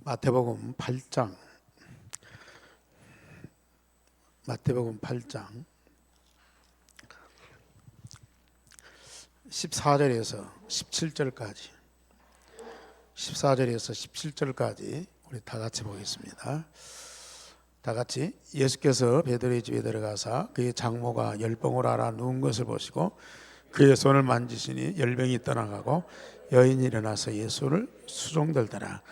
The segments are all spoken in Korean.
마태복음 8장 14절에서 17절까지 14절에서 17절까지 우리 다 같이 보겠습니다. 다 같이. 예수께서 베드로의 집에 들어가사 그의 장모가 열병을 앓아 누운 것을 보시고 그의 손을 만지시니 열병이 떠나가고 여인이 일어나서 예수를 수종들더라.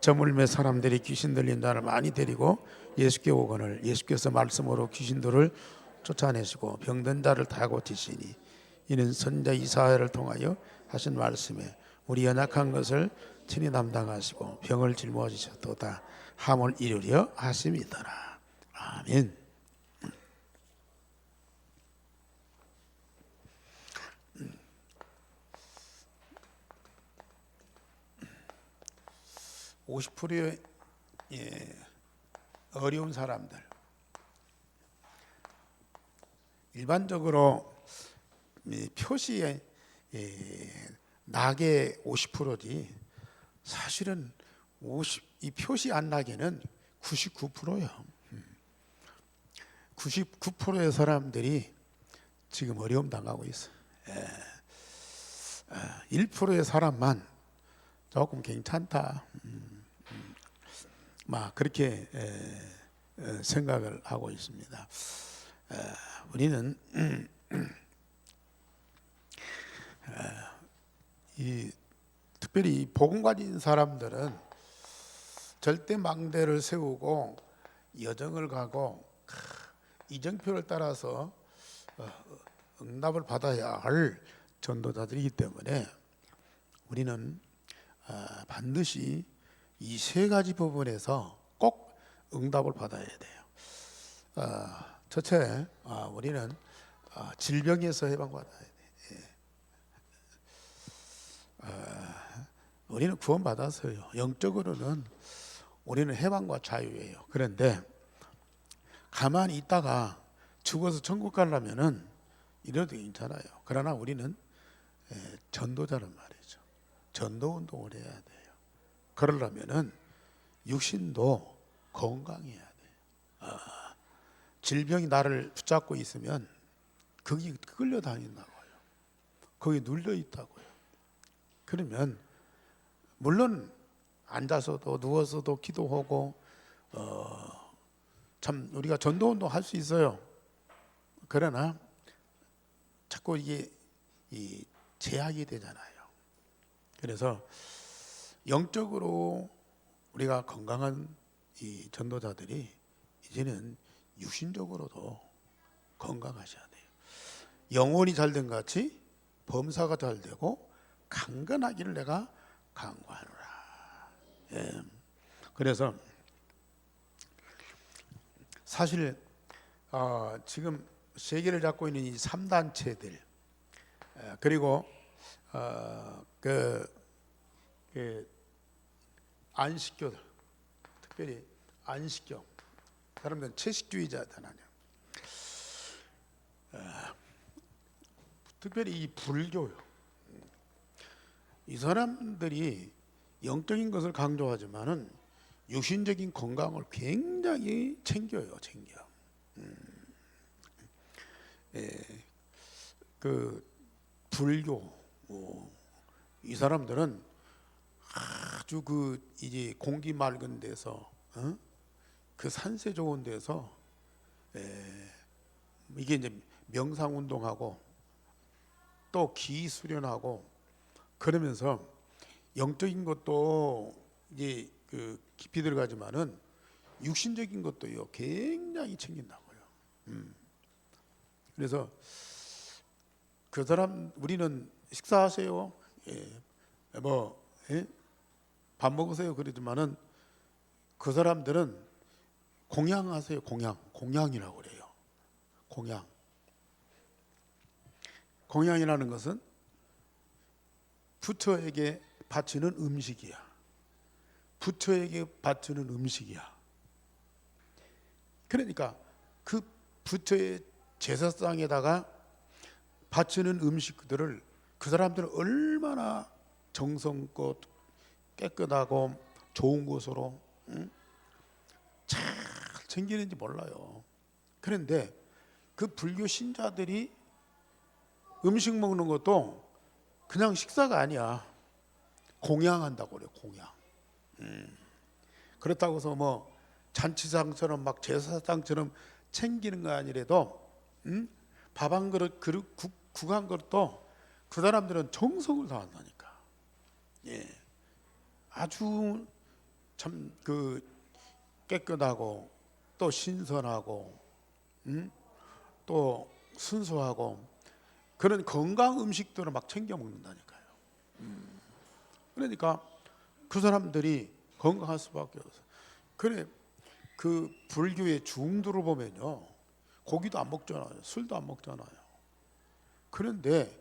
저물매 사람들이 귀신 들린 자를 많이 데리고 예수께 오거늘 예수께서 말씀으로 귀신들을 쫓아내시고 병든 자를 다 고치시니 이는 선자 이사야를 통하여 하신 말씀에 우리 연약한 것을 친히 담당하시고 병을 짊어지셨도다 함을 이루려 하심이더라. 아멘. (50%의) 어려운 사람들, 일반적으로 표시에 낙의 50%지 사실은 이 표시 안 낙에는 99%예요. 99%의 사람들이 지금 어려움 당하고 있어요. 1%의 사람만 조금 괜찮다, 막 그렇게 생각을 하고 있습니다. 우리는 특별히 복음 가진 사람들은 절대 망대를 세우고 여정을 가고 이정표를 따라서 응답을 받아야 할 전도자들이기 때문에 우리는 반드시 이 세 가지 부분에서 꼭 응답을 받아야 돼요. 첫째, 우리는 질병에서 해방받아야 돼. 우리는 구원받았어요. 영적으로는 우리는 해방과 자유예요. 그런데 가만히 있다가 죽어서 천국 가려면은 이래도 괜찮아요. 그러나 우리는 전도자란 말이죠. 전도 운동을 해야 돼요. 그러려면은 육신도 건강해야 돼요. 질병이 나를 붙잡고 있으면 거기 끌려다닌다고요. 거기 눌려 있다고요. 그러면 물론 앉아서도 누워서도 기도하고 참 우리가 전도운동 할 수 있어요. 그러나 자꾸 이게 제약이 되잖아요. 그래서 영적으로 우리가 건강한 이 전도자들이 이제는 육신적으로도 건강하셔야 돼요. 영혼이 잘된 같이 범사가 잘 되고 강건하기를 내가 강구하노라. 그래서 사실 지금 세계를 잡고 있는 이 3단체들 그리고 안식교들, 특별히 안식교 사람들은 채식주의자잖아요. 특별히 이 불교요. 이 사람들이 영적인 것을 강조하지만은 육신적인 건강을 굉장히 챙겨요. 그 불교 이 사람들은 아주 이제 공기 맑은 데서 그 산세 좋은 데서 이게 이제 명상 운동하고 또 기 수련하고 그러면서 영적인 것도 이제 깊이 들어가지만은 육신적인 것도요 굉장히 챙긴다고요. 그래서 그 사람 우리는 식사하세요, 밥 먹으세요 그러지만은 그 사람들은 공양하세요. 공양이라고 그래요. 공양이라는 것은 부처에게 바치는 음식이야. 그러니까 그 부처의 제사상에다가 바치는 음식들을 그 사람들은 얼마나 정성껏 깨끗하고 좋은 곳으로 잘 챙기는지 몰라요. 그런데 그 불교 신자들이 음식 먹는 것도 그냥 식사가 아니야. 공양한다고 그래, 공양. 그렇다고 해서 뭐 잔치상처럼 막 제사상처럼 챙기는 거 아니래도 밥 한 그릇, 국 한 그릇도 그 사람들은 정성을 다한다니까. 예, 아주 참 그 깨끗하고 또 신선하고 또 순수하고 그런 건강 음식들을 막 챙겨 먹는다니까요. 그러니까 그 사람들이 건강할 수밖에 없어요. 그래, 그 불교의 중들을 보면요, 고기도 안 먹잖아요, 술도 안 먹잖아요. 그런데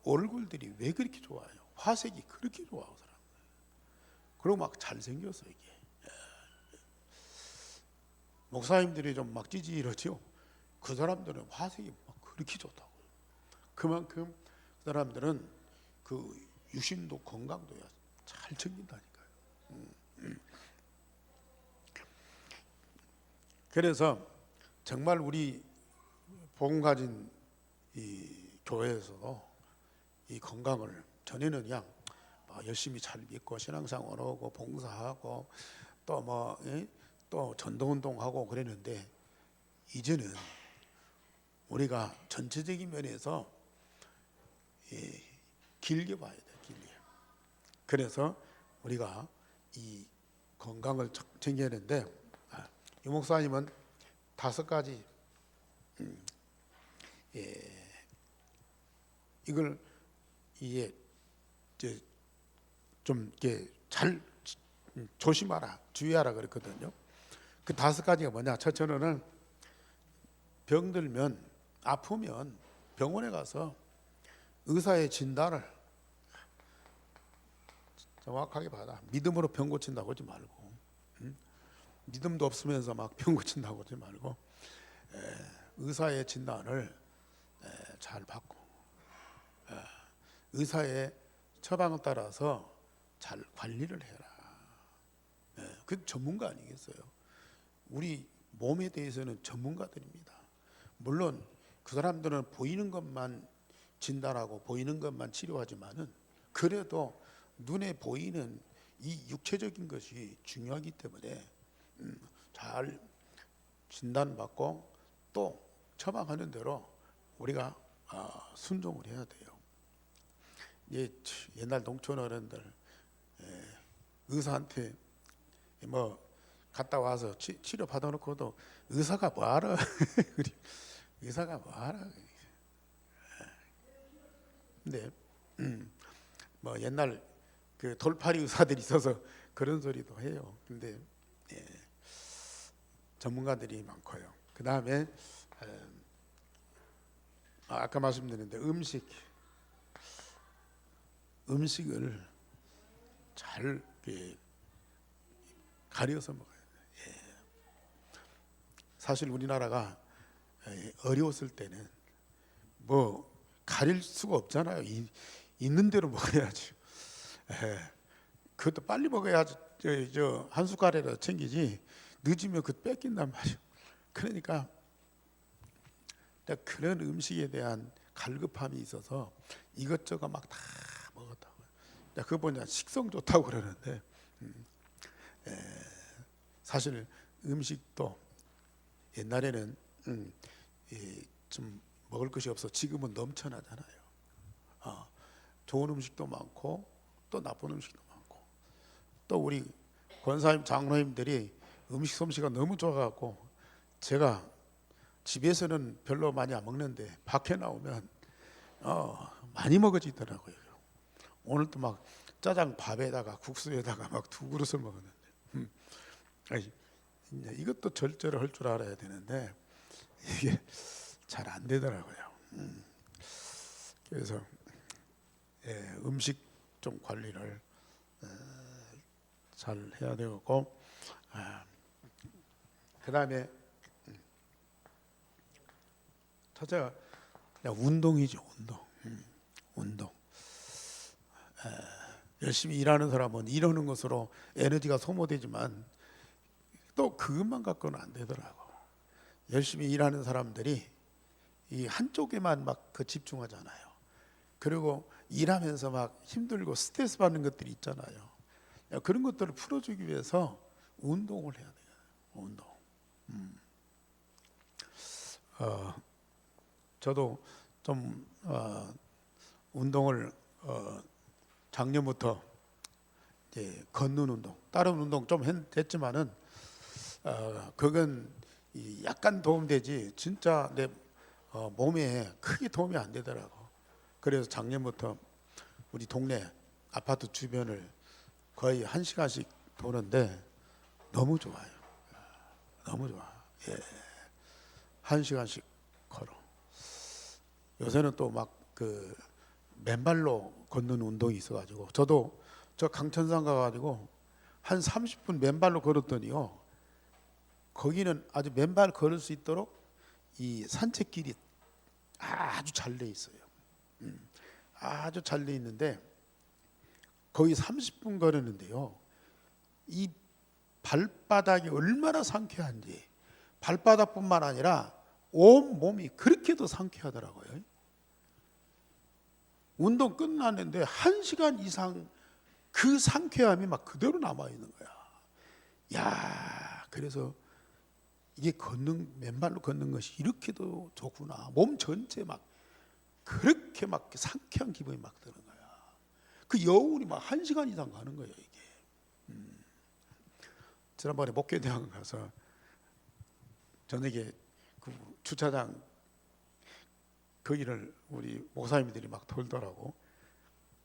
얼굴들이 왜 그렇게 좋아요? 화색이 그렇게 좋아, 그 사람. 그리고 막 잘생겼어 이게. 목사님들이 좀 막 찌질하죠. 그 사람들은 화색이 막 그렇게 좋다고요. 그만큼 그 사람들은 그 육신도 건강도야 잘 챙긴다니까요. 그래서 정말 우리 복음 가진 이 교회에서도 이 건강을 전에는 그냥 열심히 잘 믿고 신앙생활하고 봉사하고 또 뭐 또 전도운동하고 그랬는데 이제는 우리가 전체적인 면에서 길게 봐야 돼, 길게. 그래서 우리가 이 건강을 챙겨야 되는데 유 목사님은 5가지 이걸 이게 좀 이렇게 잘 조심하라, 주의하라 그랬거든요. 그 5가지가 뭐냐? 첫째는 병들면, 아프면 병원에 가서 의사의 진단을 정확하게 받아. 믿음으로 병 고친다고 하지 말고, 믿음도 없으면서 막 병 고친다고 하지 말고, 의사의 진단을 잘 받고, 의사의 처방을 따라서 잘 관리를 해라. 그 전문가 아니겠어요? 우리 몸에 대해서는 전문가들입니다. 물론 그 사람들은 보이는 것만 진단하고 보이는 것만 치료하지만은 그래도 눈에 보이는 이 육체적인 것이 중요하기 때문에 잘 진단받고 또 처방하는 대로 우리가 순종을 해야 돼요. 옛날 농촌 어른들 의사한테 뭐 갔다 와서 치료 받아놓고도 의사가 뭐하러 의사가 뭐하러. 근데 뭐 옛날 그 돌팔이 의사들이 있어서 그런 소리도 해요. 근데 전문가들이 많고요. 그 다음에 아까 말씀드렸는데 음식을 잘 가려서 먹어야 돼요. 사실 우리나라가 어려웠을 때는 뭐 가릴 수가 없잖아요. 있는 대로 먹어야죠. 그것도 빨리 먹어야지. 한 숟갈이라도 챙기지. 늦으면 그 뺏긴단 말이에요. 그러니까 그런 음식에 대한 갈급함이 있어서 이것저것 막 다 먹었다고. 그거 보냐 식성 좋다고 그러는데 사실 음식도 옛날에는 좀 먹을 것이 없어 지금은 넘쳐나잖아요. 좋은 음식도 많고 또 나쁜 음식도 많고 또 우리 권사님 장로님들이 음식 솜씨가 너무 좋아갖고 제가 집에서는 별로 많이 안 먹는데 밖에 나오면 많이 먹어지더라고요. 오늘도 막 짜장 밥에다가 국수에다가 막 2그릇을 먹었는데 이것도 절제를 할 줄 알아야 되는데 이게 잘 안 되더라고요. 그래서 음식 좀 관리를 잘 해야 되고 그 다음에 첫째가 운동이죠. 운동. 열심히 일하는 사람은 일하는 것으로 에너지가 소모되지만 또 그것만 갖고는 안 되더라고. 열심히 일하는 사람들이 이 한쪽에만 막 그 집중하잖아요. 그리고 일하면서 막 힘들고 스트레스 받는 것들이 있잖아요. 그런 것들을 풀어주기 위해서 운동을 해야 돼요. 운동. 저도 좀 운동을 작년부터 이제 걷는 운동, 다른 운동 좀 했지만은 그건 약간 도움되지 진짜 내 몸에 크게 도움이 안 되더라고. 그래서 작년부터 우리 동네 아파트 주변을 거의 1시간씩 도는데 너무 좋아요. 너무 좋아. 예. 1시간씩 걸어. 요새는 또 막 그 맨발로 걷는 운동이 있어가지고 저도 저 강천산 가가지고 한 30분 맨발로 걸었더니요. 거기는 아주 맨발 걸을 수 있도록 이 산책길이 아주 잘 돼 있어요. 아주 잘 돼 있는데 거의 30분 걸었는데요. 이 발바닥이 얼마나 상쾌한지 발바닥뿐만 아니라 온 몸이 그렇게도 상쾌하더라고요. 운동 끝났는데 1시간 이상 그 상쾌함이 막 그대로 남아 있는 거야. 야, 그래서 이게 맨발로 걷는 것이 이렇게도 좋구나. 몸 전체 막 그렇게 막 상쾌한 기분이 막 드는 거야. 그 여운이 막 1시간 이상 가는 거예요, 이게. 지난번에 목회대학 가서 저녁에 그 주차장 거기를 우리 목사님들이 막 돌더라고.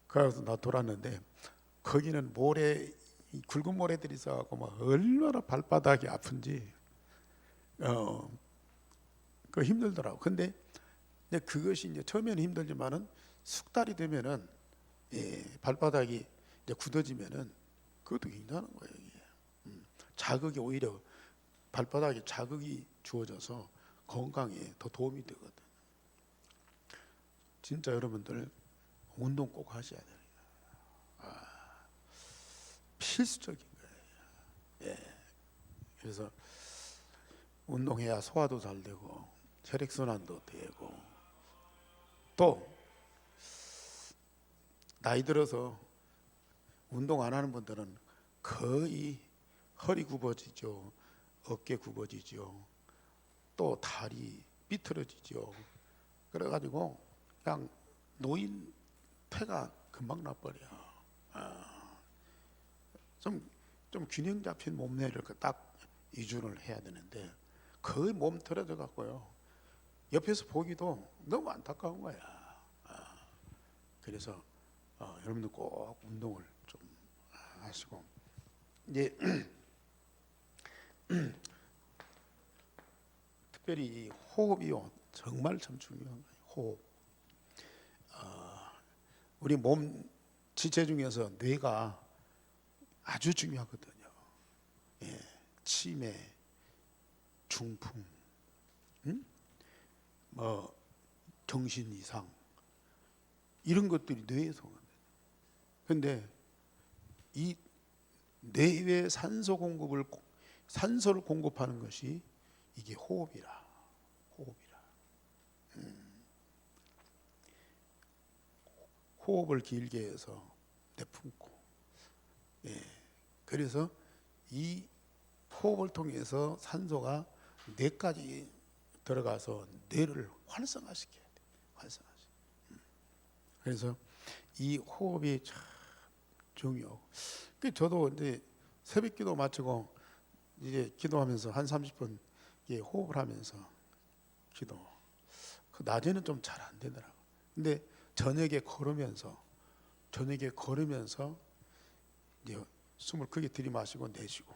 그래서 나 돌았는데 거기는 모래, 굵은 모래들이 있어갖고 막 얼마나 발바닥이 아픈지 그 힘들더라고. 근데 그것이 이제 처음에는 힘들지만은 숙달이 되면은 발바닥이 이제 굳어지면은 그것도 괜찮은 거예요. 이게. 자극이 오히려 발바닥에 자극이 주어져서 건강에 더 도움이 되거든. 진짜 여러분들 운동 꼭 하셔야 돼요. 필수적인 거예요. 예. 그래서 운동해야 소화도 잘 되고 혈액순환도 되고 또 나이 들어서 운동 안 하는 분들은 거의 허리 굽어지죠. 어깨 굽어지죠. 또 다리 삐뚤어지죠. 그래가지고 그냥 노인 폐가 금방 나버려. 좀 균형 잡힌 몸매를 딱 이준을 해야 되는데 거의 몸 틀어져 갖고요. 옆에서 보기도 너무 안타까운 거야. 그래서 여러분들 꼭 운동을 좀 하시고 이제 특별히 이 호흡이요 정말 참 중요한 거예요. 호흡. 우리 몸 지체 중에서 뇌가 아주 중요하거든요. 예, 치매, 중풍, 뭐 정신 이상 이런 것들이 뇌에서 오거든요. 근데 이 뇌에 산소를 공급하는 것이 이게 호흡이라. 호흡을 길게 해서 내품고. 예. 그래서 이 호흡을 통해서 산소가 뇌까지 들어가서 뇌를 활성화시켜야 돼. 그래서 이 호흡이 참 중요하고. 저도 이제 새벽기도 마치고 이제 기도하면서 한 30분 호흡을 하면서 기도. 그 낮에는 좀 잘 안 되더라고. 근데 저녁에 걸으면서 이제 숨을 크게 들이마시고 내쉬고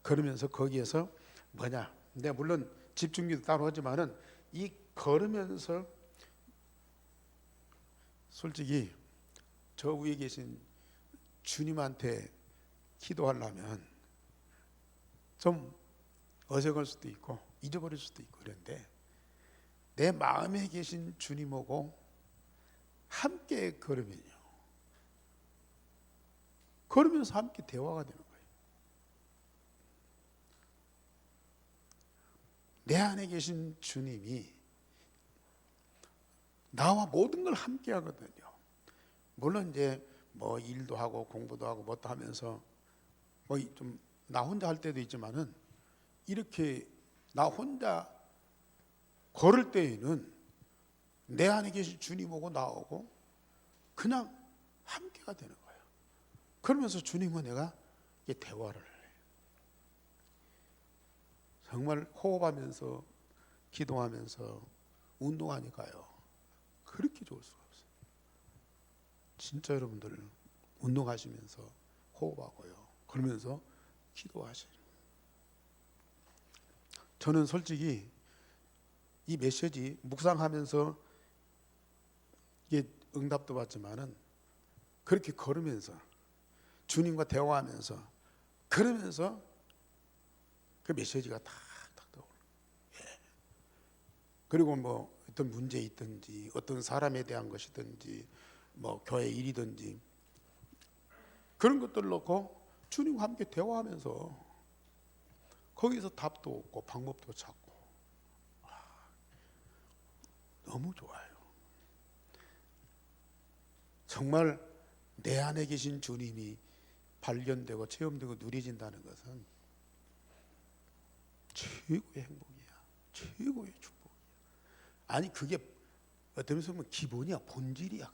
걸으면서 거기에서 뭐냐? 근데 물론 집중기도 따로 하지만은 이 걸으면서 솔직히 저 위에 계신 주님한테 기도하려면 좀 어색할 수도 있고 잊어버릴 수도 있고 그런데 내 마음에 계신 주님하고 함께 걸으면요 걸으면서 함께 대화가 되는 거예요. 내 안에 계신 주님이 나와 모든 걸 함께 하거든요. 물론 이제 뭐 일도 하고 공부도 하고 뭣도 하면서 뭐 좀 나 혼자 할 때도 있지만은 이렇게 나 혼자 걸을 때에는 내 안에 계신 주님 오고 나오고 그냥 함께가 되는 거예요. 그러면서 주님과 내가 대화를 해요. 정말 호흡하면서 기도하면서 운동하니까요, 그렇게 좋을 수가 없어요. 진짜 여러분들 운동하시면서 호흡하고요, 그러면서 기도하세요. 저는 솔직히 이 메시지 묵상하면서 이게 응답도 받지만은 그렇게 걸으면서 주님과 대화하면서 그러면서 그 메시지가 탁탁 떠오르는. 예. 그리고 뭐 어떤 문제 있든지 어떤 사람에 대한 것이든지 뭐 교회 일이든지 그런 것들을 놓고 주님과 함께 대화하면서 거기서 답도 얻고 방법도 찾고 너무 좋아요. 정말 내 안에 계신 주님이 발견되고 체험되고 누려진다는 것은 최고의 행복이야. 최고의 축복이야. 아니 그게 어떤 면에서 보면 기본이야. 본질이야.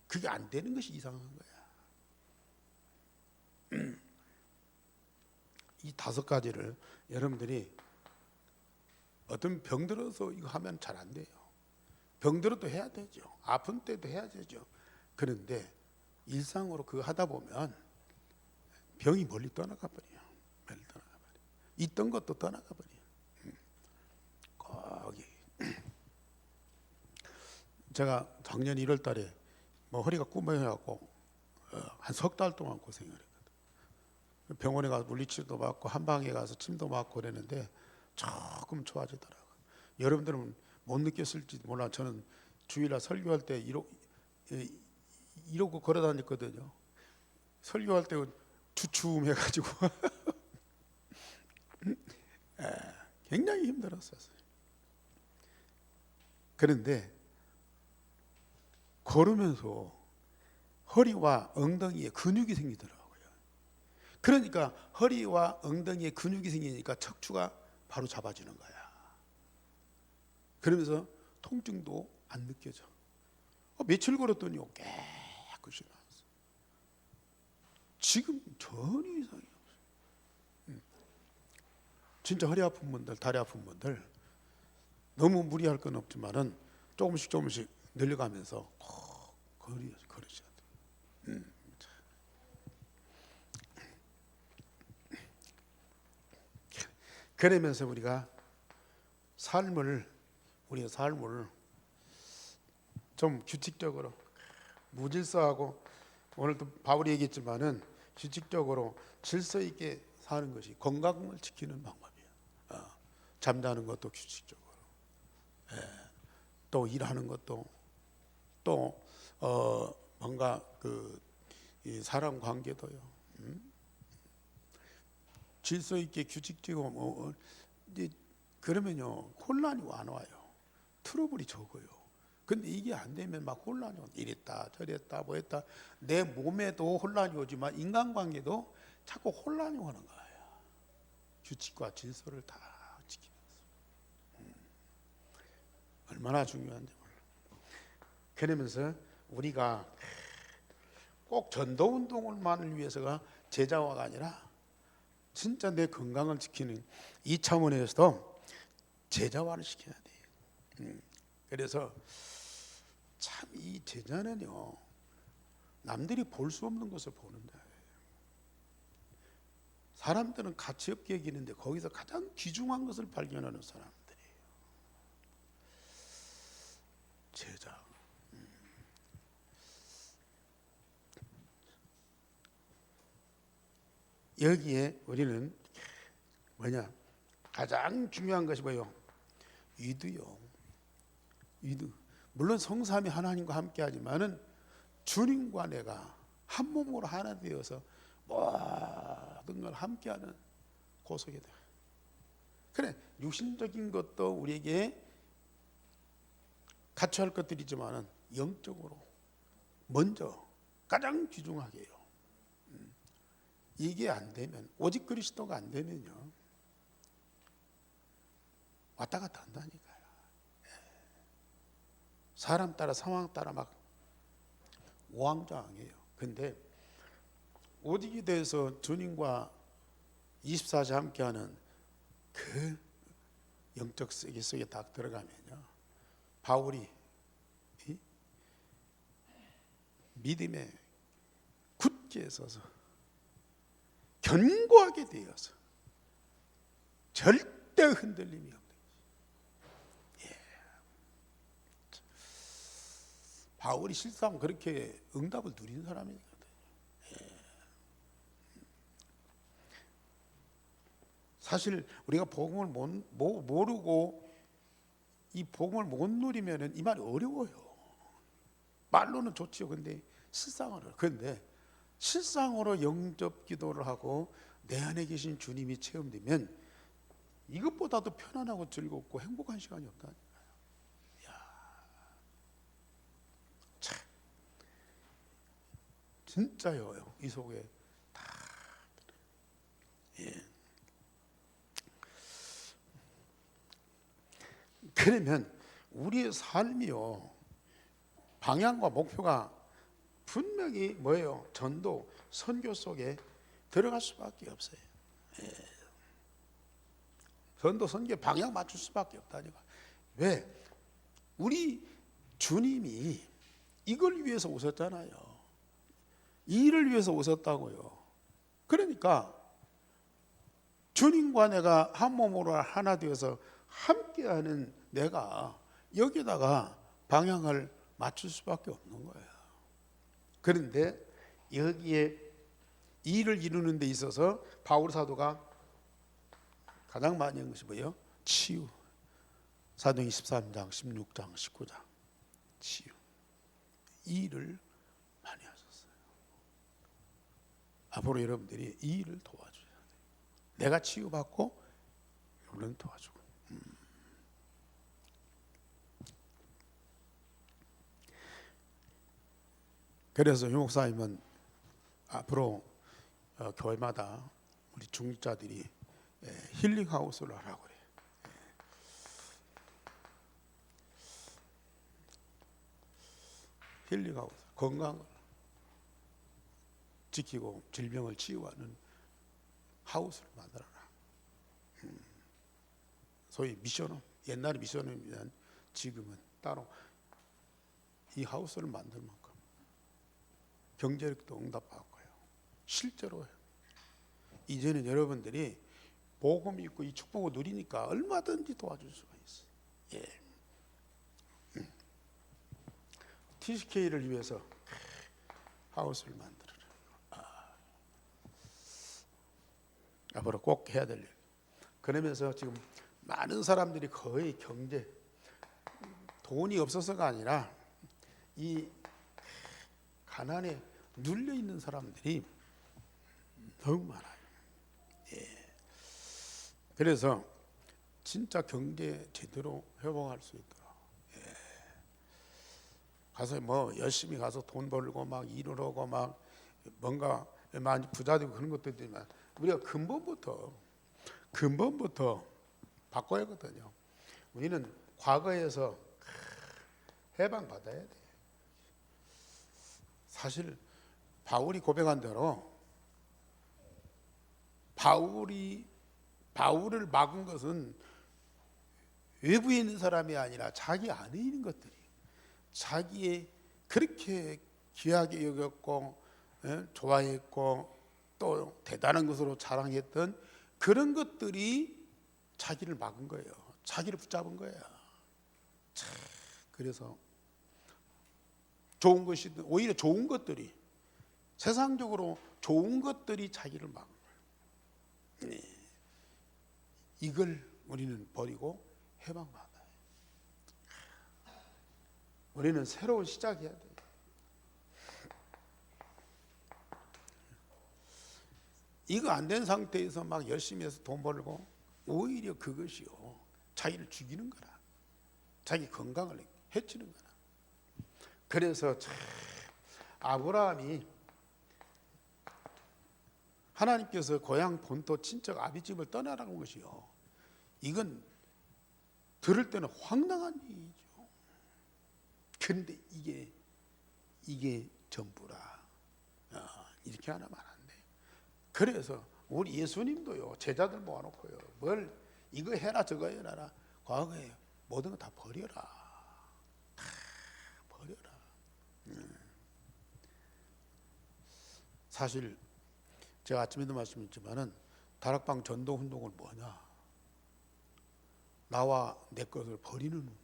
그게 안 되는 것이 이상한 거야. 이 5가지를 여러분들이 어떤 병들어서 이거 하면 잘 안 돼요. 병들어도 해야 되죠. 아픈 때도 해야 되죠. 그런데 일상으로 그거 하다 보면 병이 멀리 떠나가 버려요. 멀리 떠나가 버려. 있던 것도 떠나가 버려요. 거기 제가 작년 1월 달에 뭐 허리가 구멍해갖고 한 3달 동안 고생을 했거든. 병원에 가서 물리치료도 받고 한방에 가서 침도 맞고 그랬는데 조금 좋아지더라고요. 여러분들은 못 느꼈을지 몰라. 저는 주일날 설교할 때 이러고 걸어 다녔거든요. 설교할 때 주춤해가지고 굉장히 힘들었었어요. 그런데 걸으면서 허리와 엉덩이에 근육이 생기더라고요. 그러니까 허리와 엉덩이에 근육이 생기니까 척추가 바로 잡아지는 거야. 그러면서 통증도 안 느껴져. 며칠 걸었더니 깨끗이 나왔어. 지금 전혀 이상이 없어요. 진짜 허리 아픈 분들, 다리 아픈 분들 너무 무리할 건 없지만은 조금씩 늘려가면서 걸으셔야 돼요. 그러면서 우리가 삶을 좀 규칙적으로 무질서하고 오늘도 바울이 얘기했지만은 규칙적으로 질서 있게 사는 것이 건강을 지키는 방법이에요. 잠자는 것도 규칙적으로, 또 일하는 것도, 또 뭔가 이 사람 관계도요. 질서 있게 규칙적으로 이제 그러면요 혼란이 안 와요. 트러블이 적어요. 근데 이게 안 되면 막 혼란이 와. 이랬다 저랬다 뭐 했다. 내 몸에도 혼란이 오지만 인간관계도 자꾸 혼란이 오는 거예요. 규칙과 질서를 다 지키면서. 얼마나 중요한지 몰라. 그러면서 우리가 꼭 전도운동을만을 위해서가 제자화가 아니라 진짜 내 건강을 지키는 이 차원에서도 제자화를 시켜야 돼요. 그래서 참 이 제자는요 남들이 볼 수 없는 것을 보는다. 사람들은 가치 없게 여기는데 거기서 가장 귀중한 것을 발견하는 사람들이에요. 제자. 여기에 우리는 뭐냐? 가장 중요한 것이 뭐예요? 위드요. 위드. 물론 성삼위 하나님과 함께 하지만은 주님과 내가 한 몸으로 하나 되어서 모든 걸 함께하는 고속이 돼. 그래, 육신적인 것도 우리에게 갖춰야 할 것들이지만은 영적으로 먼저 가장 귀중하게 해요. 이게 안 되면, 오직 그리스도가 안 되면요, 왔다 갔다 한다니까요. 사람 따라 상황 따라 막 우왕좌왕해요. 근데 오직이 돼서 주님과 24시 함께하는 그 영적 세계 속에 딱 들어가면요, 바울이 믿음에 굳게 서서 견고하게 되어서 절대 흔들림이 없는 거지. 예. 바울이 실상 그렇게 응답을 누린 사람이거든요. 예. 사실 우리가 복음을 모르고 이 복음을 못 누리면은 이 말이 어려워요. 말로는 좋지요. 근데 실상으로, 그런데 실상으로 영접 기도를 하고 내 안에 계신 주님이 체험되면 이것보다도 편안하고 즐겁고 행복한 시간이 없다니까요. 참, 진짜요. 이 속에 다. 예. 그러면 우리의 삶이요, 방향과 목표가 분명히 뭐예요? 전도, 선교 속에 들어갈 수밖에 없어요. 예. 전도, 선교 방향 맞출 수밖에 없다니까. 왜? 우리 주님이 이걸 위해서 오셨잖아요. 이 일을 위해서 오셨다고요. 그러니까 주님과 내가 한 몸으로 하나 되어서 함께하는 내가 여기다가 방향을 맞출 수밖에 없는 거예요. 그런데 여기에 이 일을 이루는 데 있어서 바울 사도가 가장 많이 한 것이 뭐예요? 치유. 사도행 13장, 16장, 19장. 치유. 이 일을 많이 하셨어요. 앞으로 여러분들이 이 일을 도와줘야 돼요. 내가 치유받고 여러분은 도와주고. 그래서 유 목사님은 앞으로 교회마다 우리 중직자들이 힐링하우스를 하라고 그래요. 힐링하우스, 건강을 지키고 질병을 치유하는 하우스를 만들어라. 소위 미션홈, 옛날에 미션홈이면 지금은 따로 이 하우스를 만들 만큼 경제력도 응답받고요. 실제로 이제는 여러분들이 복음 있고 이 축복을 누리니까 얼마든지 도와줄 수가 있어요. 예. TCK를 위해서 하우스를 만들어라. 앞으로 꼭 해야 될 일. 그러면서 지금 많은 사람들이 거의 경제, 돈이 없어서가 아니라 이 가난에 눌려 있는 사람들이 너무 많아요. 예. 그래서 진짜 경제 제대로 회복할 수 있도록, 예. 가서 뭐 열심히 가서 돈 벌고 막 일을 하고 막 뭔가 많이 부자 되고 그런 것도 있지만 우리가 근본부터 바꿔야 하거든요. 우리는 과거에서 해방받아야 돼. 사실 바울이 고백한 대로 바울을 막은 것은 외부에 있는 사람이 아니라 자기 안에 있는 것들이, 자기의 그렇게 귀하게 여겼고 좋아했고 또 대단한 것으로 자랑했던 그런 것들이 자기를 막은 거예요. 자기를 붙잡은 거예요. 그래서 좋은 것이, 오히려 좋은 것들이, 세상적으로 좋은 것들이 자기를 막은 거예요. 이걸 우리는 버리고 해방받아요. 우리는 새로운 시작해야 돼요. 이거 안 된 상태에서 막 열심히 해서 돈 벌고 오히려 그것이요 자기를 죽이는 거라. 자기 건강을 해치는 거라. 그래서 참 아브라함이 하나님께서 고향 본토 친척 아비집을 떠나라는 것이요, 이건 들을 때는 황당한 일이죠. 그런데 이게 전부라. 이렇게 하나 말 안 돼. 그래서 우리 예수님도요 제자들 모아놓고요 뭘 이거 해라 저거 해라, 과거에 모든 거 다 버려라. 다 버려라. 사실 제가 아침에도 말씀했지만은 다락방 전도 운동은 뭐냐? 나와 내 것을 버리는 훈련.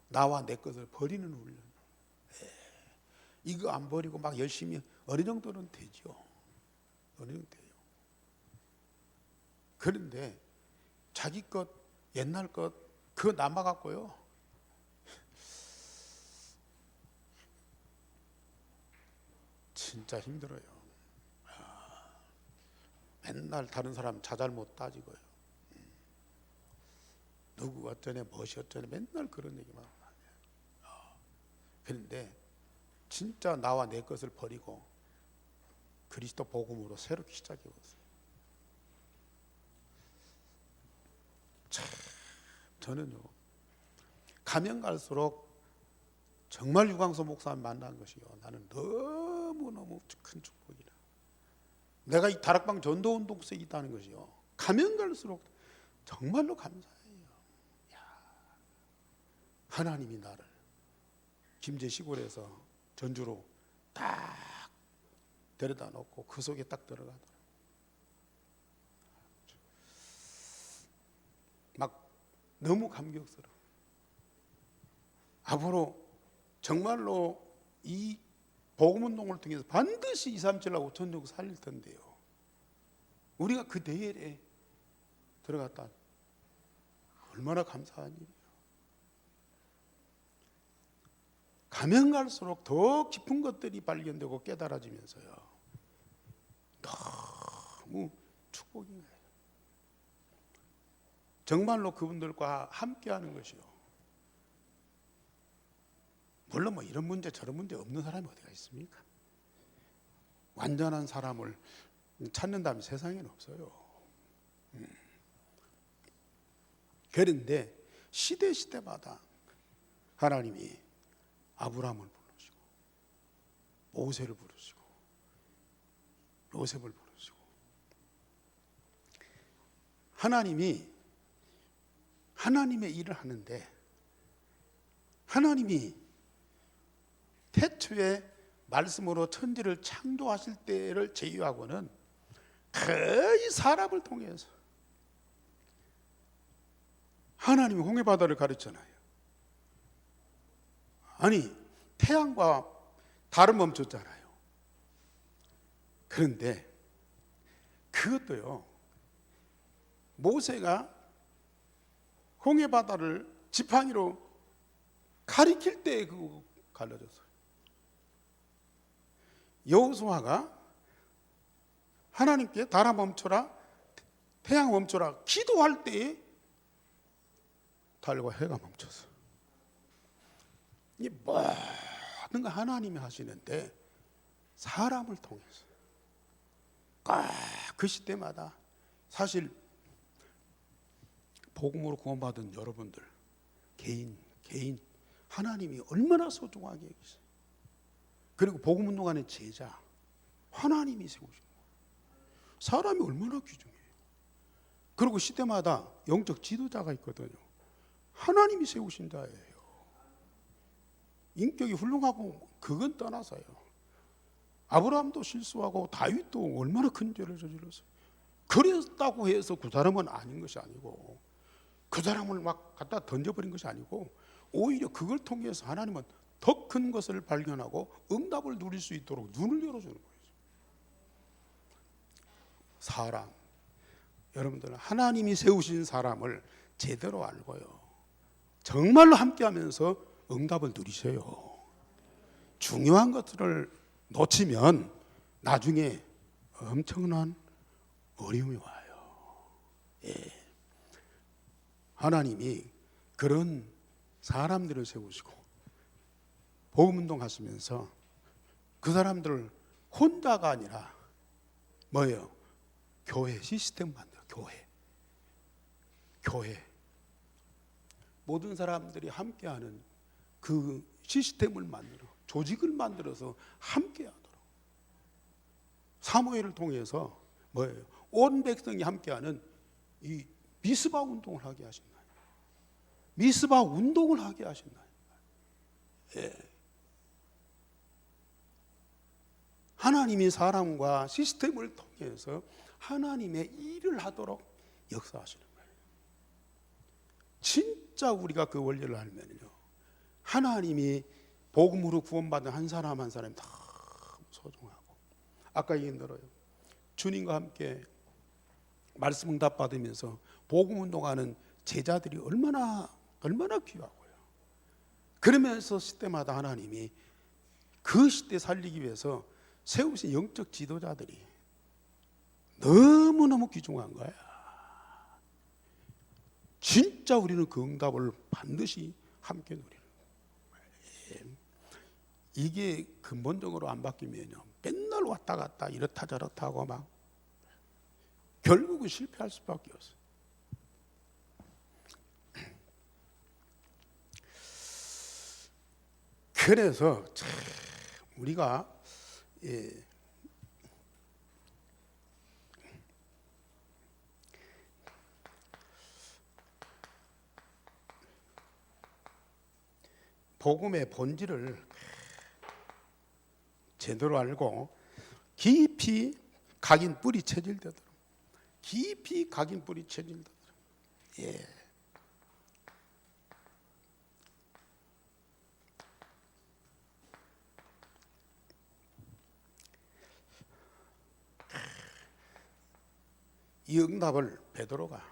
나와 내 것을 버리는 훈련. 이거 안 버리고 막 열심히 어느 정도는 되죠. 어느 정도 돼요. 그런데 자기 것, 옛날 것 그거 남아갖고요 진짜 힘들어요. 맨날 다른 사람 자잘못 따지고요. 누구 어쩌네 무엇이 어쩌네 맨날 그런 얘기만 하요. 그런데 진짜 나와 내 것을 버리고 그리스도 복음으로 새롭게 시작해봤어요. 참 저는요 가면 갈수록 정말 유광수 목사님 만난 것이요 나는 너무너무 큰 축복이라. 내가 이 다락방 전도운동 속에 있다는 것이요 가면 갈수록 정말로 감사해요. 하나님이 나를 김제 시골에서 전주로 딱 데려다 놓고 그 속에 딱 들어가더라고요. 막 너무 감격스러워. 앞으로 정말로 이 복음운동을 통해서 반드시 237하고 전국 살릴 텐데요, 우리가 그 대열에 들어갔다 얼마나 감사한 일이에요. 가면 갈수록 더 깊은 것들이 발견되고 깨달아지면서요 너무 축복인 거예요. 정말로 그분들과 함께하는 것이요, 물론 뭐 이런 문제 저런 문제 없는 사람이 어디가 있습니까? 완전한 사람을 찾는다면 세상에는 없어요. 그런데 시대마다 하나님이 아브라함을 부르시고 모세를 부르시고 요셉을 부르시고, 하나님이 하나님의 일을 하는데, 하나님이 태초에 말씀으로 천지를 창조하실 때를 제외하고는 거의 사람을 통해서 하나님이 홍해바다를 가르쳤잖아요. 아니 태양과 달을 멈췄잖아요. 그런데 그것도요 모세가 홍해바다를 지팡이로 가리킬 때 그거 갈라졌어요. 여호수아가 하나님께 달아 멈춰라 태양 멈춰라 기도할 때에 달과 해가 멈췄어. 이 모든 거 하나님이 하시는데 사람을 통해서 그 시대마다 사실 복음으로 구원받은 여러분들 개인 하나님이 얼마나 소중하게 여기세요. 그리고 복음운동하는 제자 하나님이 세우신 거예요. 사람이 얼마나 귀중해요. 그리고 시대마다 영적 지도자가 있거든요. 하나님이 세우신 자예요. 인격이 훌륭하고 그건 떠나서요 아브라함도 실수하고 다윗도 얼마나 큰 죄를 저질렀어요. 그랬다고 해서 그 사람은 아닌 것이 아니고, 그 사람을 막 갖다 던져버린 것이 아니고, 오히려 그걸 통해서 하나님은 더 큰 것을 발견하고 응답을 누릴 수 있도록 눈을 열어주는 거예요. 사람, 여러분들 하나님이 세우신 사람을 제대로 알고요 정말로 함께하면서 응답을 누리세요. 중요한 것들을 놓치면 나중에 엄청난 어려움이 와요. 예. 하나님이 그런 사람들을 세우시고 복음운동 하시면서 그 사람들을 혼자가 아니라 뭐예요? 교회 시스템 만들어. 교회 모든 사람들이 함께하는 그 시스템을 만들어, 조직을 만들어서 함께하도록 사무엘을 통해서 뭐예요? 온 백성이 함께하는 이 미스바 운동을 하게 하신 거예요. 미스바 운동을 하게 하신 거예요. 예. 하나님이 사람과 시스템을 통해서 하나님의 일을 하도록 역사하시는 거예요. 진짜 우리가 그 원리를 알면요, 하나님이 복음으로 구원받은 한 사람 한 사람이 다 소중하고, 아까 얘기 들어요. 주님과 함께 말씀 응답 받으면서 복음 운동하는 제자들이 얼마나 귀하고요. 그러면서 시대마다 하나님이 그 시대 살리기 위해서 세우신 영적 지도자들이 너무너무 귀중한 거야. 진짜 우리는 그 응답을 반드시 함께 누리는 거예요. 이게 근본적으로 안 바뀌면요, 맨날 왔다 갔다 이렇다 저렇다 하고 막 결국은 실패할 수밖에 없어요. 그래서 참 우리가 복음의 본질을 제대로 알고 깊이 각인 뿌리 체질되도록, 깊이 각인 뿌리 체질되도록. 예. 이 응답을 베드로가,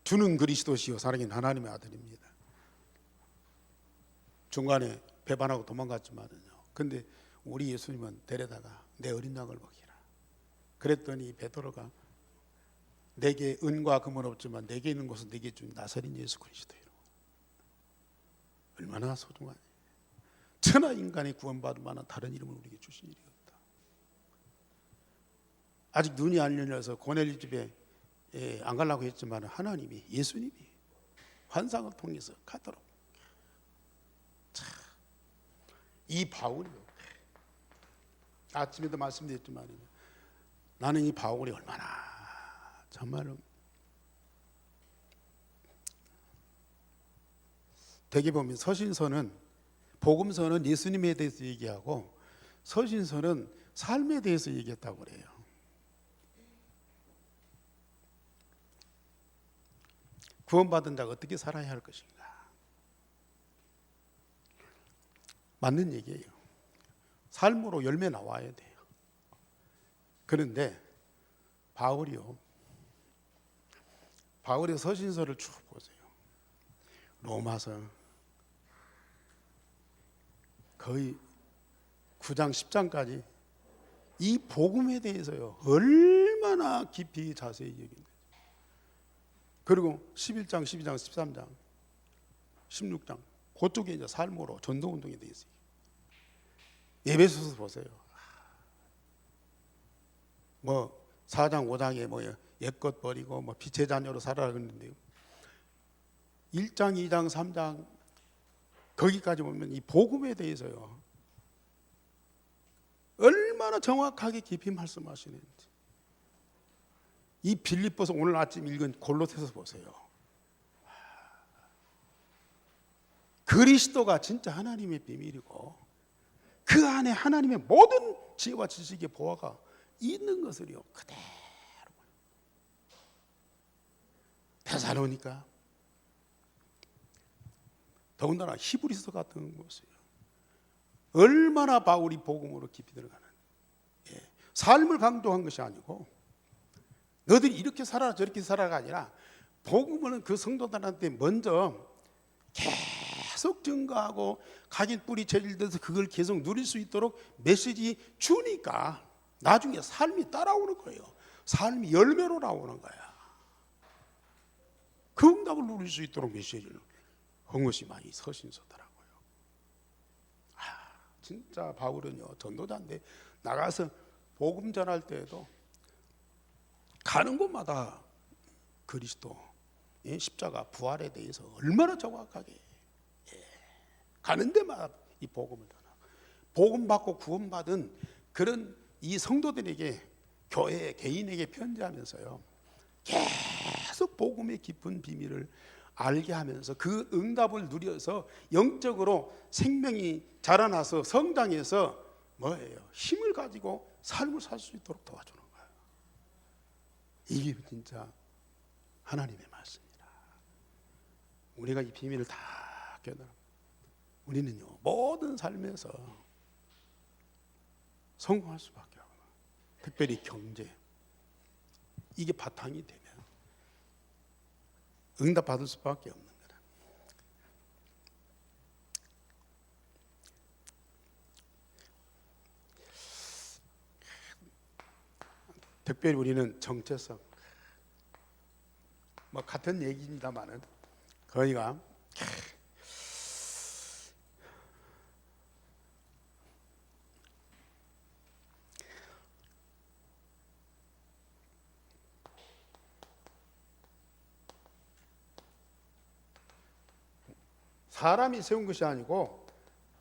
주는 그리스도시요 살아계신 하나님의 아들입니다. 중간에 배반하고 도망갔지만은요. 근데 우리 예수님은 데려다가 내 어린 양을 먹이라. 그랬더니 베드로가 내게 은과 금은 없지만 내게 있는 것은 내게 준 나사렛 예수 그리스도요. 얼마나 소중하니. 천하 인간이 구원받을 만한 다른 이름을 우리에게 주신 일이 없다. 아직 눈이 안 열려서 고넬료 집에 안 가려고 했지만 하나님이, 예수님이 환상을 통해서 가도록. 참, 이 바울이요, 아침에도 말씀드렸지만 나는 이 바울이 얼마나 정말로 대개 보면 서신서는, 복음서는 예수님에 대해서 얘기하고 서신서는 삶에 대해서 얘기했다고 그래요. 구원받은 자가 어떻게 살아야 할 것인가, 맞는 얘기예요. 삶으로 열매 나와야 돼요. 그런데 바울의 서신서를 쭉 보세요. 로마서 거의 9장 10장까지 이 복음에 대해서요 얼마나 깊이 자세히 얘기해요. 그리고 11장, 12장, 13장, 16장 그쪽에 이제 삶으로 전도운동에 대해서. 에베소서 보세요. 뭐 4장, 5장에 뭐 옛것 버리고 뭐 빛의 자녀로 살아라 그랬는데요. 1장, 2장, 3장 거기까지 보면 이 복음에 대해서요 얼마나 정확하게 깊이 말씀하시는지. 이 빌립보서 오늘 아침 읽은 골로새서 보세요. 그리스도가 진짜 하나님의 비밀이고 그 안에 하나님의 모든 지혜와 지식의 보화가 있는 것을요 그대로. 데살로니가, 더군다나 히브리서 같은 곳이에요. 얼마나 바울이 복음으로 깊이 들어가는, 삶을 강조한 것이 아니고 너희들이 이렇게 살아라 저렇게 살아가 아니라 복음은 그 성도들한테 먼저 계속 증거하고 각인 뿌리 체질돼서 그걸 계속 누릴 수 있도록 메시지 주니까 나중에 삶이 따라오는 거예요. 삶이 열매로 나오는 거야. 그 응답을 누릴 수 있도록 메시지를 헝것이 많이 서신서더라고요. 진짜 바울은요, 전도자인데 나가서 복음 전할 때에도 가는 곳마다 그리스도 십자가 부활에 대해서 얼마나 정확하게 가는 데마다 이 복음을 전하고, 복음 받고 구원받은 그런 이 성도들에게, 교회 개인에게 편지하면서요, 계속 복음의 깊은 비밀을 알게 하면서 그 응답을 누려서 영적으로 생명이 자라나서 성장해서 뭐예요? 힘을 가지고 삶을 살 수 있도록 도와주는 거예요. 이게 진짜 하나님의 말씀이다. 우리가 이 비밀을 다 깨달아 우리는요, 모든 삶에서 성공할 수밖에 없어요. 특별히 경제, 이게 바탕이 되면 응답 받을 수밖에 없는 거다. 특별히 우리는 정체성, 뭐 같은 얘기입니다만은 거기가 사람이 세운 것이 아니고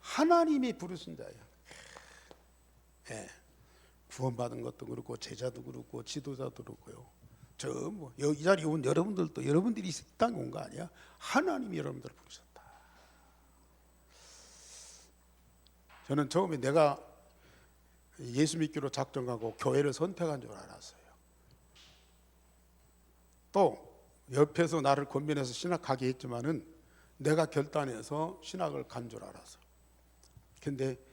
하나님이 부르신 자예요. 예. 구원받은 것도 그렇고 제자도 그렇고 지도자도 그렇고요. 이 자리에 온 여러분들도 여러분들이 이 땅에 온 거 아니야? 하나님이 여러분들을 부르셨다. 저는 처음에 내가 예수 믿기로 작정하고 교회를 선택한 줄 알았어요. 또 옆에서 나를 권면해서 신학하게 했지만은 내가 결단해서 신학을 간 줄 알았어. 근데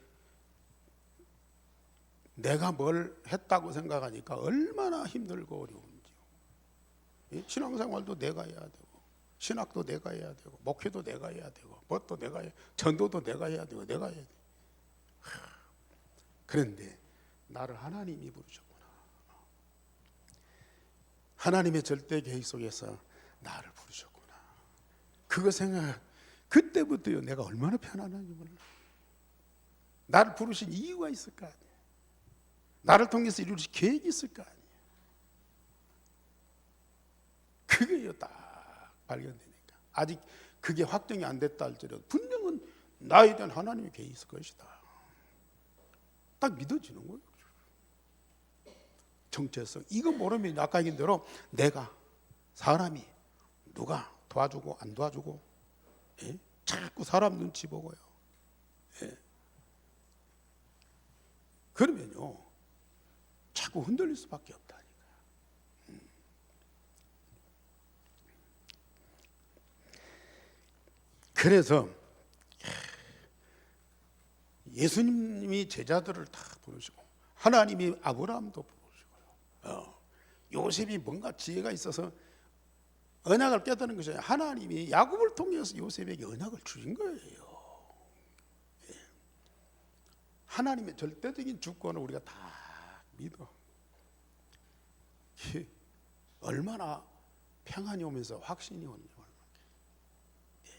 내가 뭘 했다고 생각하니까 얼마나 힘들고 어려운지요. 신앙생활도 내가 해야 되고, 신학도 내가 해야 되고, 목회도 내가 해야 되고, 법도 내가 해야, 전도도 내가 해야 되고, 내가 해야 돼. 그런데 나를 하나님이 부르셨구나. 하나님의 절대 계획 속에서 나를 부르셨구나. 그거 생각, 그때부터요, 내가 얼마나 편안한지 몰라. 나를 부르신 이유가 있을 거 아니에요. 나를 통해서 이루실 계획이 있을 거 아니에요. 그게요, 딱 발견되니까. 아직 그게 확정이 안 됐다 할지라도 분명은 나에 대한 하나님의 계획이 있을 것이다. 딱 믿어지는 거예요. 정체성. 이거 모르면 아까 얘기한 대로 내가, 사람이, 누가 도와주고 안 도와주고, 예? 자꾸 사람 눈치 보고요. 예. 그러면요, 자꾸 흔들릴 수밖에 없다니까. 그래서 예수님이 제자들을 다 부르시고, 하나님이 아브라함도 부르시고요. 요셉이 뭔가 지혜가 있어서 언약을 깨닫는 것이 아니라 하나님이 야곱을 통해서 요셉에게 언약을 주신 거예요. 예. 하나님의 절대적인 주권을 우리가 다 믿어. 얼마나 평안이 오면서 확신이 오는지 몰라. 예.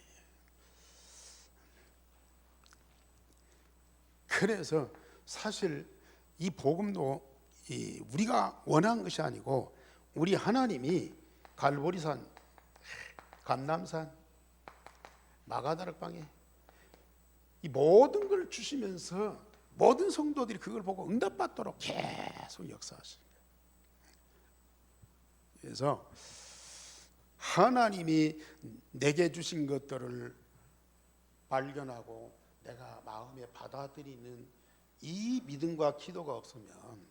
그래서 사실 이 복음도 우리가 원한 것이 아니고 우리 하나님이 갈보리산, 감람산, 마가다락방에 이 모든 걸 주시면서 모든 성도들이 그걸 보고 응답받도록 계속 역사하십니다. 그래서 하나님이 내게 주신 것들을 발견하고 내가 마음에 받아들이는 이 믿음과 기도가 없으면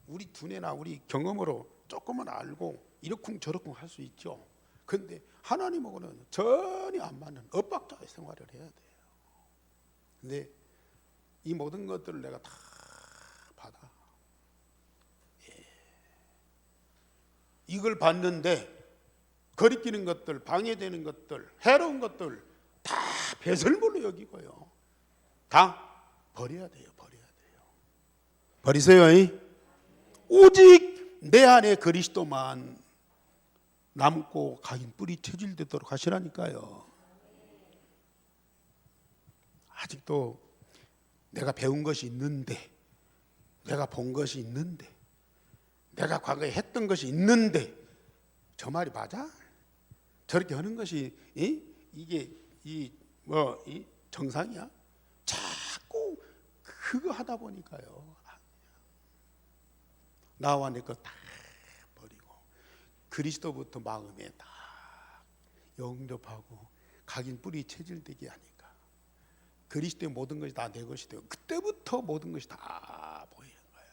우리 두뇌나 우리 경험으로 조금은 알고 이러쿵저러쿵 할 수 있죠. 그런데 하나님하고는 전혀 안 맞는 엇박자의 생활을 해야 돼요. 근데 이 모든 것들을 내가 다 받아. 예. 이걸 받는데 거리끼는 것들, 방해되는 것들, 해로운 것들 다 배설물로 여기고요. 다 버려야 돼요. 버려야 돼요. 버리세요. 오직 내 안에 그리스도만 남고 각인 뿌리 체질되도록 하시라니까요. 아직도 내가 배운 것이 있는데, 내가 본 것이 있는데, 내가 과거에 했던 것이 있는데, 저 말이 맞아? 저렇게 하는 것이 이게 이 정상이야? 자꾸 그거 하다 보니까요. 나와 내 것 다 버리고 그리스도부터 마음에 다 영접하고 각인 뿌리 체질되게 하니까 그리스도의 모든 것이 다 내 것이 되고 그때부터 모든 것이 다 보이는 거야.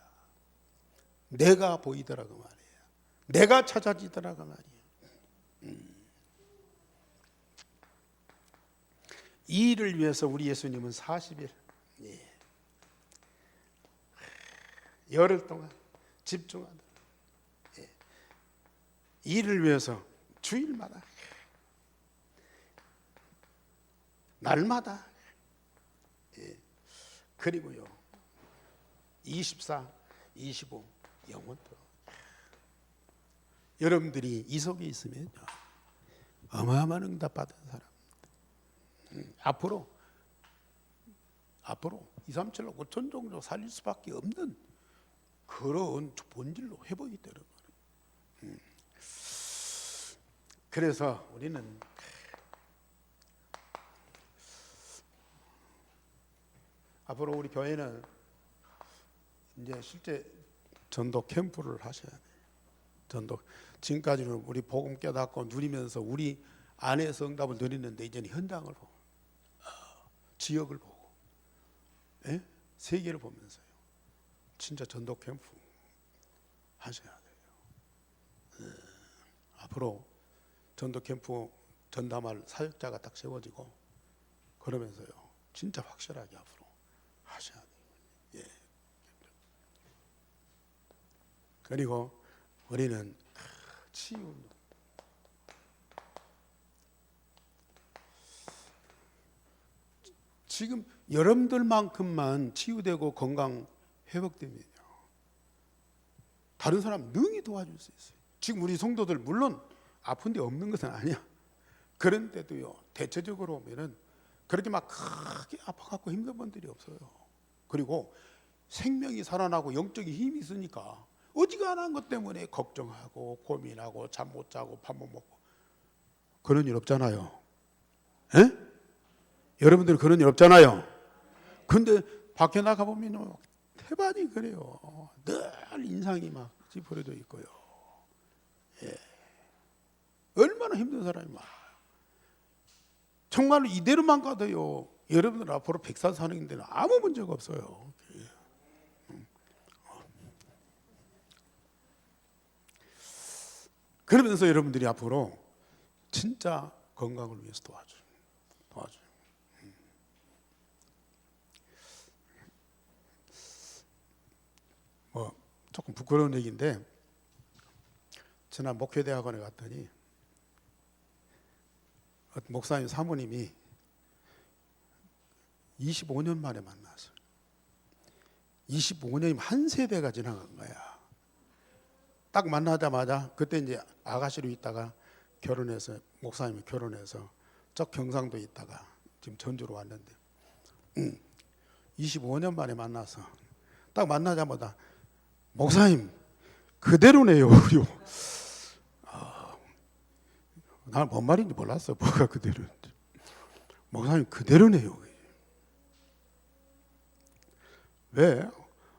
내가 보이더라고 말이에요. 내가 찾아지더라고 말이에요. 이 일을 위해서 우리 예수님은 40일 열흘 동안 집중하다. 이 일을 위해서 주일마다 날마다 그리고요 24, 25 영원토록 여러분들이 이 속에 있으면요 어마어마한 응답 받은 사람 앞으로 2, 3, 7, 5천 정도 살릴 수밖에 없는 그런 본질로 회복이 되는 거예요. 그래서 우리는 앞으로 우리 교회는 이제 실제 전도 캠프를 하셔야 돼요. 전도 지금까지는 우리 복음 깨닫고 누리면서 우리 안에서 응답을 누리는데 이제는 현장을 보고 지역을 보고 세계를 보면서요. 진짜 전도 캠프 하셔야 돼요. 앞으로 전도 캠프 전담할 사역자가 딱 세워지고 그러면서요. 진짜 확실하게 앞으로 하셔야 돼요. 예. 그리고 우리는 치유 지금 여러분들만큼만 치유되고 건강 회복되면요. 다른 사람 능히 도와줄 수 있어요. 지금 우리 성도들 물론 아픈 데 없는 것은 아니야. 그런데도요. 대체적으로 보면은 그렇게 막 크게 아파갖고 힘든 분들이 없어요. 그리고 생명이 살아나고 영적인 힘이 있으니까 어지간한 것 때문에 걱정하고 고민하고 잠 못 자고 밥 못 먹고 그런 일 없잖아요. 에? 여러분들 그런 일 없잖아요. 근데 밖에 나가 보면 태반이 그래요. 늘 인상이 막 찌푸려져 있고요. 예. 얼마나 힘든 사람이 많아요. 정말로 이대로만 가도요. 여러분들 앞으로 100살 사는 데는 아무 문제가 없어요. 그러면서 여러분들이 앞으로 진짜 건강을 위해서 도와줘요. 뭐 조금 부끄러운 얘기인데 지난 목회대학원에 갔더니 목사님 사모님이 25년 만에 만나서 25년이면 한 세대가 지나간 거야. 딱 만나자마자 그때 이제 아가씨로 있다가 결혼해서 목사님이 결혼해서 저 경상도에 있다가 지금 전주로 왔는데 25년 만에 만나서 딱 만나자마자 목사님 그대로네요. 나는 뭔 말인지 몰랐어. 뭐가 그대로인지. 목사님 그대로네요. 왜?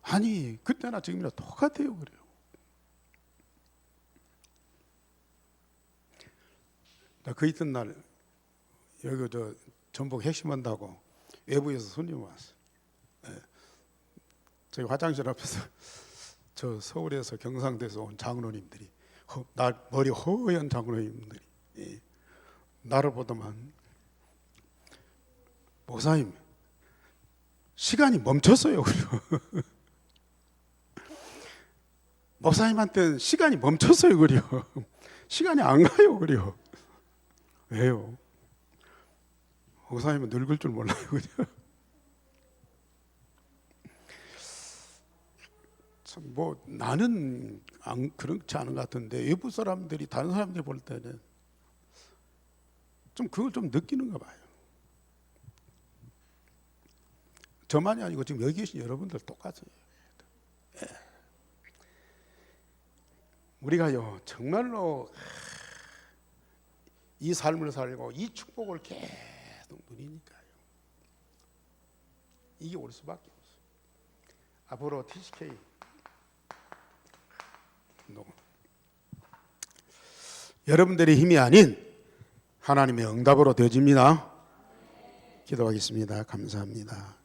아니 그때나 지금이나 똑같아요. 그래요. 나 그 이튿날 여기 저 전북 핵심한다고 외부에서 손님 왔어. 저기 화장실 앞에서 저 서울에서 경상도에서 온 장로님들이 머리 허연 장로님들이 나를 보더만 목사님 시간이 멈췄어요. 그래요. 목사님한테는 시간이 멈췄어요. 그래요. 시간이 안 가요. 그래요. 왜요? 목사님은 늙을 줄 몰라요. 그래요. 참 뭐 나는 그렇지 않은 것 같은데 외부 사람들이 다른 사람들이 볼 때는 좀 그걸 좀 느끼는가 봐요. 저만이 아니고 지금 여기 계신 여러분들 똑같아요. 예. 우리가요 정말로 이 삶을 살고 이 축복을 계속 누리니까요. 이게 올 수밖에 없어요. 앞으로 TCK 여러분들의 힘이 아닌 하나님의 응답으로 되어집니다. 기도하겠습니다. 감사합니다.